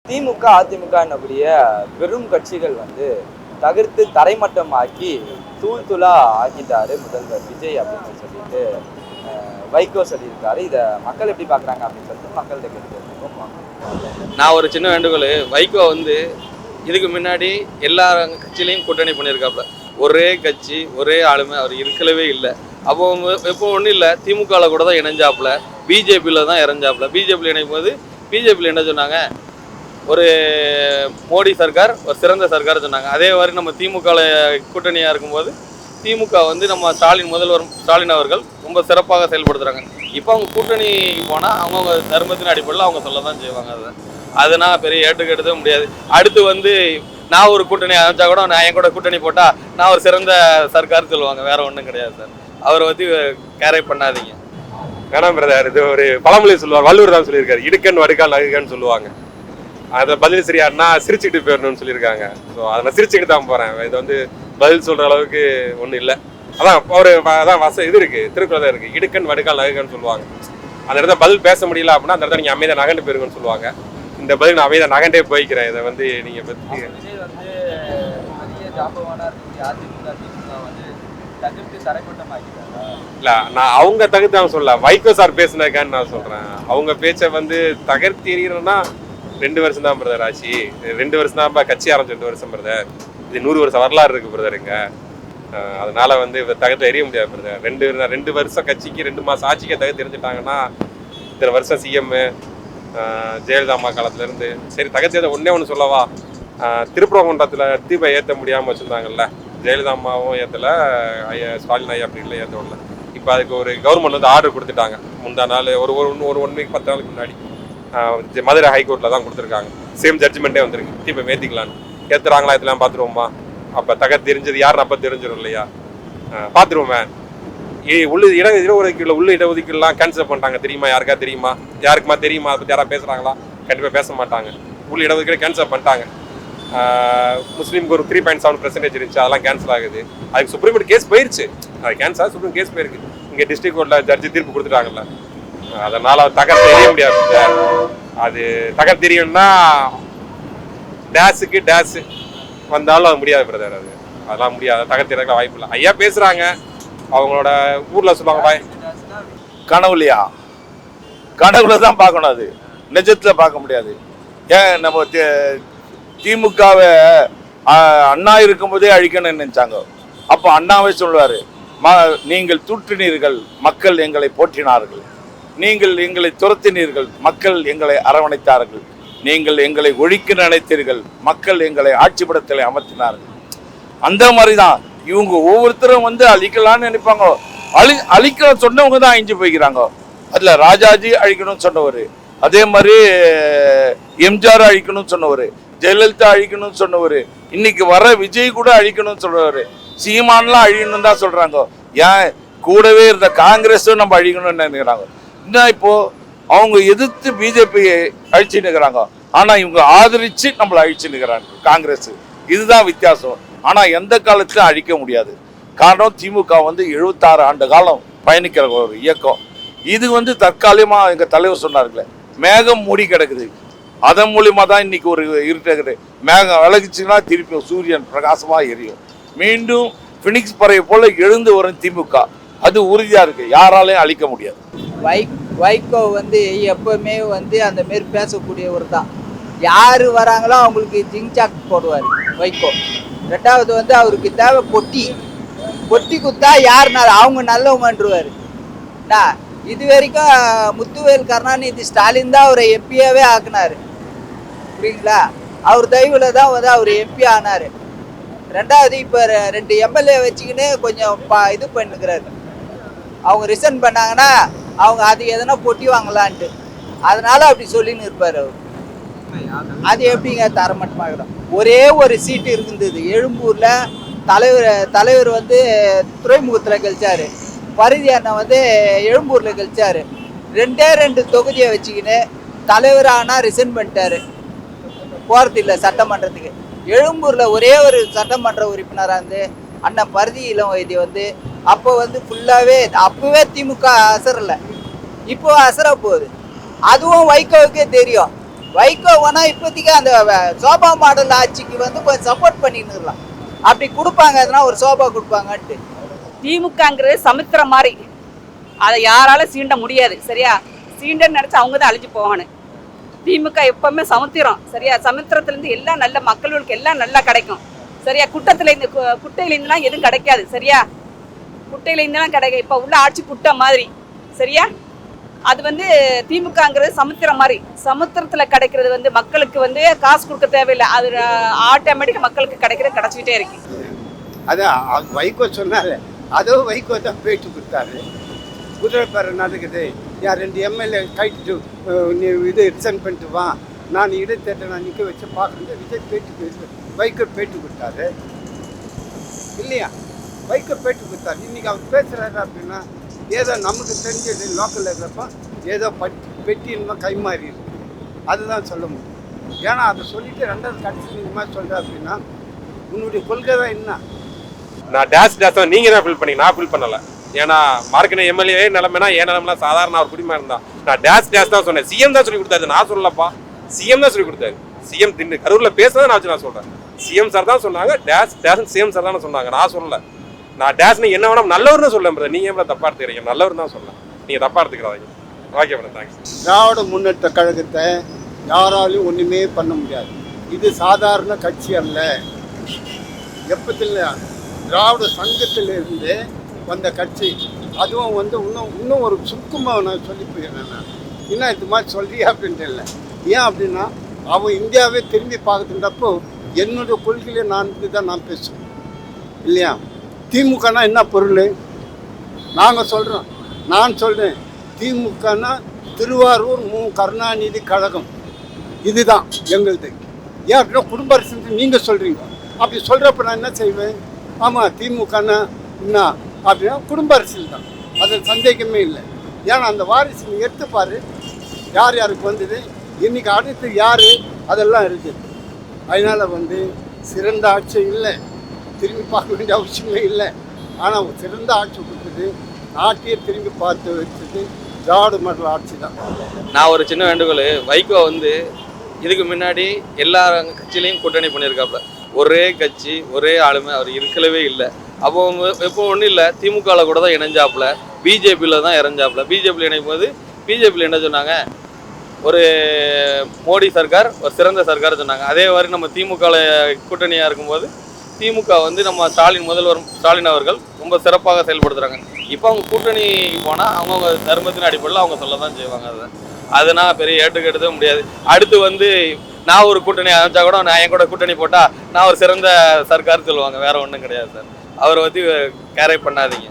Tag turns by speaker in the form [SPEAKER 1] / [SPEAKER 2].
[SPEAKER 1] திமுக அதிமுக என்னக்கூடிய பெரும் கட்சிகள் தகர்த்து தரைமட்டமாக்கி தூள் தூளா ஆக்கிட்டாரு முதல்வர் விஜய் அப்படின்னு சொல்லிட்டு வைகோ சொல்லியிருக்காரு. இதை மக்கள் எப்படி பார்க்குறாங்க அப்படின்னு சொல்லிட்டு மக்கள்கிட்ட கேட்டு
[SPEAKER 2] நான் ஒரு சின்ன வேண்டுகோள், வைகோ இதுக்கு முன்னாடி எல்லா கட்சியிலையும் கூட்டணி பண்ணியிருக்காப்புல. ஒரே கட்சி ஒரே ஆளுமை அவர் இருக்கலவே இல்லை. அப்போ எப்போ ஒன்றும் இல்லை, திமுகவில் கூட தான் இணைஞ்சாப்புல, பிஜேபியில் தான் இறஞ்சாப்புல. பிஜேபியில் இணைக்கும் போது பிஜேபியில் என்ன சொன்னாங்க, ஒரு மோடி சர்க்கார் ஒரு சிறந்த சர்க்கார் சொன்னாங்க. அதே மாதிரி நம்ம திமுகவில் கூட்டணியாக இருக்கும்போது திமுக நம்ம முதல்வர் ஸ்டாலின் அவர்கள் ரொம்ப சிறப்பாக செயல்படுத்துகிறாங்க. இப்போ அவங்க கூட்டணி போனால் அவங்கவுங்க தர்மத்தின் அடிப்படையில் அவங்க சொல்ல தான் செய்வாங்க. அதை நான் பெரிய ஏற்றுக்கெடுக்க முடியாது. அடுத்து நான் ஒரு கூட்டணி அமைச்சா கூட நான் என் கூட கூட்டணி போட்டால் நான் ஒரு சிறந்த சர்க்கார் சொல்லுவாங்க. வேற ஒன்றும் கிடையாது சார். அவரை கேரை பண்ணாதீங்க.
[SPEAKER 3] வேணாம் பிரதர், இது ஒரு பழமொழி சொல்லுவாங்க, வள்ளுவர் தான் சொல்லியிருக்காரு, இடுக்கன் வடுக்கால் நகுகன்னு சொல்லுவாங்க. அதை பதில் சரியாருன்னா சிரிச்சுக்கிட்டு போயிடணும்னு சொல்லியிருக்காங்க. ஸோ அதை நான் சிரிச்சுக்கிட்டு தான் போகிறேன். இது பதில் சொல்கிற அளவுக்கு ஒன்றும் இல்லை. அதான் இது இருக்குது, திருக்குறள் இருக்குது, இடுக்கன் வடுக்கால் நகுகன்னு சொல்லுவாங்க. அந்த இடத்துல பதில் பேச முடியல அப்படின்னா அந்த இடத்துல நீங்கள் அமைதியாக நகண்டு போயிருங்கன்னு சொல்லுவாங்க. இந்த பதில் நான் அமைதியாக நகண்டே போய்க்கிறேன். இதை நீங்கள் பற்றி இல்லை, நான் அவங்க தகுத்து சொல்ல, வைகோ சார் பேசினாக்கான்னு நான் சொல்கிறேன். அவங்க பேச்சை தகர்த்தி எறிகிறேன்னா 2 வருஷம் தான் பிரதர் ஆச்சு. 2 வருஷம் தான் கட்சி ஆரம்பிச்சு, 2 வருஷம் பிரதர். இது 100 வருஷம் வரலாறு இருக்கு பிரதருங்க. அதனால தகர்த்து எறிய முடியாது பிரதர். 2 வருஷம் கட்சிக்கு 2 மாதம் ஆட்சிக்கே தகர்த்து எரிஞ்சிட்டாங்கன்னா இத்தனை வருஷம் சிஎம் ஜெயலலிதா அம்மா காலத்துலேருந்து சரி தகர்த்து ஒன்றே ஒன்று சொல்லவா, திருப்பரங்குன்றத்தில் தீபம் ஏற்ற முடியாமல் வச்சுருந்தாங்கல்ல, ஜெயலலிதா அம்மாவும் ஏற்றலை, ஸ்டாலின் ஐயா அப்படி இல்லை ஏற்றவில்ல. இப்போ அதுக்கு ஒரு கவர்மெண்ட் ஆர்டர் கொடுத்துட்டாங்க. முந்தா நாள் ஒரு 1 வீக் 10 நாளுக்கு முன்னாடி மதுரை ஹைகோர்ட்டில் தான் கொடுத்துருக்காங்க. சேம் ஜட்ஜ்மெண்ட்டே வந்திருக்கு, தீபம் ஏற்றிக்கலான்னு. ஏற்றுறாங்களா இதெல்லாம் பார்த்துருவோமா? அப்போ தகர்த்து தெரிஞ்சது யாருன்னு அப்போ தெரிஞ்சிடும் இல்லையா? பார்த்துருவோமே. இடஒதுக்கீடுல உள்ள இடஒதுக்கீடுலாம் கேன்சல் பண்ணிட்டாங்க தெரியுமா? யாருக்கா தெரியுமா? யாருக்குமா தெரியுமா? அதை பற்றி யாராவது பேசுகிறாங்களா? கண்டிப்பாக பேச மாட்டாங்க. உள்ள இடஒதுக்கீடு கேன்சல் பண்ணிட்டாங்க. முஸ்லீமுக்கு ஒரு 3.7% இருந்துச்சு, அதெல்லாம் கேன்சல் ஆகுது. அதுக்கு சுப்ரீம் கோர்ட் கேஸ் போயிருச்சு, அது கேன்சல் ஆகுது, சுப்ரீம் கேஸ் போயிருக்கு. இங்கே டிஸ்ட்ரிக்ட் கோர்ட்டில் ஜட்ஜி தீர்ப்பு கொடுத்துட்டாங்கல்ல. அதனால தகர்த்து தெரிய முடியாது. அது தகர்த்து தெரியும்னா டேஸுக்கு டேஸு வந்தாலும் அது முடியாது பிரதர். அதெல்லாம் முடியாது, தகர்த்து தெரிய வாய்ப்பு இல்லை. ஐயா பேசுகிறாங்க, அவங்களோட ஊரில் சொல்லுவாங்க
[SPEAKER 4] கனவுலையா, கனவுல தான் பார்க்கணும், அது நிஜத்தில் பார்க்க முடியாது. ஏன் நம்ம திமுகவை அண்ணா இருக்கும்போதே அழிக்கணும்னு நினைச்சாங்க. அப்போ அண்ணாவே சொல்லுவார், நீங்கள் தூற்றினீர்கள், மக்கள் எங்களை போற்றினார்கள். நீங்கள் எங்களை துரத்தினீர்கள், மக்கள் எங்களை அரவணைத்தார்கள். நீங்கள் எங்களை ஒழிக்க நினைத்தீர்கள், மக்கள் எங்களை ஆட்சிப்படத்தில் அமர்த்தினார்கள். அந்த மாதிரி தான் இவங்க ஒவ்வொருத்தரும் அழிக்கலான்னு நினைப்பாங்க. அழிக்க சொன்னவங்க தான் அழிஞ்சு போய்க்கிறாங்க. அதில் ராஜாஜி அழிக்கணும்னு சொன்னவர், அதே மாதிரி எம்ஜிஆர் அழிக்கணும்னு சொன்னவர், ஜெயலலிதா அழிக்கணும்னு சொன்னவர், இன்னைக்கு வர விஜய் கூட அழிக்கணும்னு சொல்றவர், சீமான்லாம் அழிக்கணும்னு தான் சொல்றாங்க. ஏன் கூடவே இருந்த காங்கிரஸும் நம்ம அழிக்கணும்னு நினைக்கிறாங்க. இன்னும் இப்போ அவங்க எதிர்த்து பிஜேபி அழிச்சு நிற்கிறாங்க, ஆனா இவங்க ஆதரிச்சு நம்மளை அழிச்சு நிற்கிறாங்க காங்கிரஸ். இதுதான் வித்தியாசம். ஆனா எந்த காலத்திலும் அழிக்க முடியாது. காரணம் திமுக 76 ஆண்டு காலம் பயணிக்கிற ஒரு இயக்கம். இது தற்காலிகமா எங்க தலைவர் சொன்னார்களே, மேகம் மூடி கிடக்குது, அதன் மூலியமா தான் இன்னைக்கு ஒரு இருட்டுகிறது. மேகம் விலகிச்சுன்னா திருப்பி சூரியன் பிரகாசமா எரியும். மீண்டும் பினிக்ஸ் பறவை போல எழுந்து வரும் திமுக. அது உறுதியா இருக்கு, யாராலையும் அழிக்க முடியாது.
[SPEAKER 5] வைகோ எப்பவுமே அந்த மாரி பேசக்கூடியவர் தான். யாரு வராங்களோ அவங்களுக்கு ஜிங்சாக் போடுவார் வைகோ. ரெண்டாவது அவருக்கு தேவை பொட்டி குத்தா யாருனால அவங்க நல்லவங்கன்றுவார். இது வரைக்கும் முத்துவேல் கருணாநிதி ஸ்டாலின் தான் அவரை எம்பியாவே ஆக்குனாரு, புரியுங்களா? அவர் தயவுல தான் அவர் எம்பி ஆனாரு. ரெண்டாவது இப்போ 2 எம்எல்ஏ வச்சுக்கின்னு கொஞ்சம் இது பண்ணுக்கிறாரு. அவங்க ரிசைன் பண்ணாங்கன்னா அவங்க அது எதனா பொட்டி வாங்கலான்ட்டு, அதனால அப்படி சொல்லின்னு இருப்பார் அவர். அது எப்படிங்க தரமட்டமாகலாம்? ஒரே ஒரு சீட்டு இருந்தது எழும்பூர்ல. தலைவர் துறைமுகத்தில் கழிச்சாரு, பரிதி அண்ணன் எழும்பூர்ல கழிச்சாரு. 2 தொகுதியை வச்சுக்கின்னு தலைவர் ஆனால் ரிசைன் பண்ணிட்டாரு, போறது இல்லை சட்டமன்றத்துக்கு. எழும்பூர்ல ஒரே ஒரு சட்டமன்ற உறுப்பினராக அண்ணன் பரிதி இளம் வைத்தி அப்போ ஃபுல்லாவே அப்பவே திமுக அசரல, இப்போ அசர போகுது. அதுவும் வைகோவுக்கே தெரியும். வைகோ வேணா இப்போதைக்கு அந்த சோபா மாடல் ஆட்சிக்கு வந்து கொஞ்சம் சப்போர்ட் பண்ணிருக்கலாம். அப்படி கொடுப்பாங்க, எதுனா ஒரு சோபா கொடுப்பாங்கன்ட்டு.
[SPEAKER 6] திமுகங்கிறது சமுத்திரம் மாதிரி, அதை யாராலும் சீண்ட முடியாது. சரியா, சீண்டன்னு நினைச்சு அவங்க தான் அழிஞ்சு போகணும். திமுக எப்பவுமே சமுத்திரம். சரியா, சமுத்திரத்துலேருந்து எல்லாம் நல்ல மக்களுக்கு எல்லாம் நல்லா கிடைக்கும். சரியா, குட்டையிலேருந்துலாம் எதுவும் கிடைக்காது. சரியா, குட்டையிலேருந்துலாம் கிடைக்கும். இப்போ உள்ள ஆட்சி குட்டை மாதிரி. சரியா, அது வந்து திமுகங்கிறது சமுத்திரம் மாதிரி. சமுத்திரத்தில் கிடைக்கிறது வந்து மக்களுக்கு வந்து காசு கொடுக்க தேவையில்லை, அது ஆட்டோமேட்டிக்காக மக்களுக்கு கிடைச்சிக்கிட்டே இருக்கு.
[SPEAKER 7] அதான் வைகோ சொன்னாரு, அதுவும் வைகோ தான் பேட்டு கொடுத்தாரு. குதிரை பேர நடக்குது, யார் 2 எம்எல்ஏ கைட்டு நீ இது ரிசைன் பண்ணிட்டு வா, நான் இடைத்தேர்தல் நான் நிற்க வச்சு பார்க்குறது விஜய் பேட்டு வைகோ பேட்டு கொடுத்தாரு இல்லையா? வைகோ பேட்டு கொடுத்தாரு. இன்றைக்கி அவர் பேசுகிறாரு அப்படின்னா ஏதோ நமக்கு தெரிஞ்சது லோக்கலில் இருக்கிறப்ப ஏதோ பெட்டி இன்னும் கைமாறி இருக்கு, அதுதான் சொல்ல முடியும். ஏன்னா அதை சொல்லிட்டு 2வது கடைசி இந்த மாதிரி சொல்கிற அப்படின்னா உன்னுடைய கொள்கை தான் என்ன?
[SPEAKER 3] நான் டேஷ் நீங்கள் தான் ஃபில் பண்ணி, நான் ஃபில் பண்ணலை. ஏன்னா மார்க்கெட் எம்எல்ஏ நிலைமைனா என் நிலைமைலாம் சாதாரண ஒரு குடிமா இருந்தா. நான் டேஷ் தான் சொன்னேன். சிஎம் தான் சொல்லி கொடுத்தாரு, நான் சொல்லலப்பா. சிஎம் தான் சொல்லி கொடுத்தாரு. சிஎம் தின்னு கரூரில் பேசுறதை நான் சொல்கிறேன். சிஎம் சார் தான் சொன்னாங்க, டேஷ் சிஎம் சார் தானே சொன்னாங்க, நான் சொல்லலை. நான் டேஷ்னு என்ன வேணும் நல்லவர்னு சொல்லேன் பிரதர். நீங்கள் எவ்வளோ தப்பாக எடுத்துக்கிறீங்க? நல்லவர் தான் சொல்லலாம், நீங்கள் தப்பாக எடுத்துக்கிறாங்க. Okay madam, thanks.
[SPEAKER 7] திராவிட முன்னேற்ற கழகத்தை யாராலையும் ஒன்றுமே பண்ண முடியாது. இது சாதாரண கட்சி அல்ல. எப்பத்தில் திராவிட சங்கத்திலிருந்து வந்த கட்சி. அதுவும் வந்து இன்னும் ஒரு சுருக்கமாக நான் சொல்லி போயிடுறேன். நான் இன்னும் இது மாதிரி சொல்றியா அப்படின்ட்டு இல்லை. ஏன் அப்படின்னா அவன் இந்தியாவே திரும்பி பார்க்குறப்போ என்னுடைய கொள்கையிலே நான் தான் நான் பேசுவேன் இல்லையா? திமுகனா என்ன பொருள் நாங்கள் சொல்கிறோம். நான் சொல்கிறேன், திமுகனா திருவாரூர் கருணாநிதி கழகம், இதுதான் எங்களுது. ஏன் அப்படின்னா குடும்ப அரசு நீங்கள் சொல்கிறீங்க. அப்படி சொல்கிறப்ப நான் என்ன செய்வேன்? ஆமாம், திமுகனா என்ன அப்படின்னா குடும்ப அரசியல் தான், அதில் சந்தேகமே இல்லை. ஏன்னா அந்த வாரிசு எடுத்துப்பார், யார் யாருக்கு வந்தது, இன்றைக்கி அடுத்து யார், அதெல்லாம் இருக்குது. அதனால் வந்து சிறந்த ஆட்சி இல்லை, திரும்பி பார்க்க வேண்டிய அவசியமே இல்லை. ஆனால் சிறந்த ஆட்சி கொடுத்தது, நாட்டையே திரும்பி பார்த்து வச்சது திராவிட மாடல் ஆட்சி தான்.
[SPEAKER 2] நான் ஒரு சின்ன வேண்டுகோள், வைகோ வந்து இதுக்கு முன்னாடி எல்லா கட்சியிலையும் கூட்டணி பண்ணியிருக்காப்புல. ஒரே கட்சி ஒரே ஆளுமை அவர் இருக்கலவே இல்லை. அப்போ எப்போ ஒன்றும் இல்லை, திமுகவில் கூட தான் இணைஞ்சாப்புல, பிஜேபியில் தான் இறஞ்சாப்புல. பிஜேபியில் இணைக்கும் போது பிஜேபியில் என்ன சொன்னாங்க, ஒரு மோடி சர்க்கார் ஒரு சிறந்த சர்க்கார் சொன்னாங்க. அதே மாதிரி நம்ம திமுகவில் கூட்டணியாக இருக்கும்போது திமுக வந்து நம்ம முதல்வர் ஸ்டாலின் அவர்கள் ரொம்ப சிறப்பாக செயல்படுத்துகிறாங்க. இப்போ அவங்க கூட்டணிக்கு போனால் அவங்க தர்மத்தின் அடிப்படையில் அவங்க சொல்ல தான் செய்வாங்க. அதை நான் பெரிய ஏற்றுக்கிட்டதே முடியாது. அடுத்து வந்து நான் ஒரு கூட்டணி அமைச்சா கூட, நான் என் கூட கூட்டணி போட்டால் நான் ஒரு சிறந்த சர்க்கார் சொல்லுவாங்க, வேறு ஒன்றும் கிடையாது சார். அவரை வந்து கேரை பண்ணாதீங்க.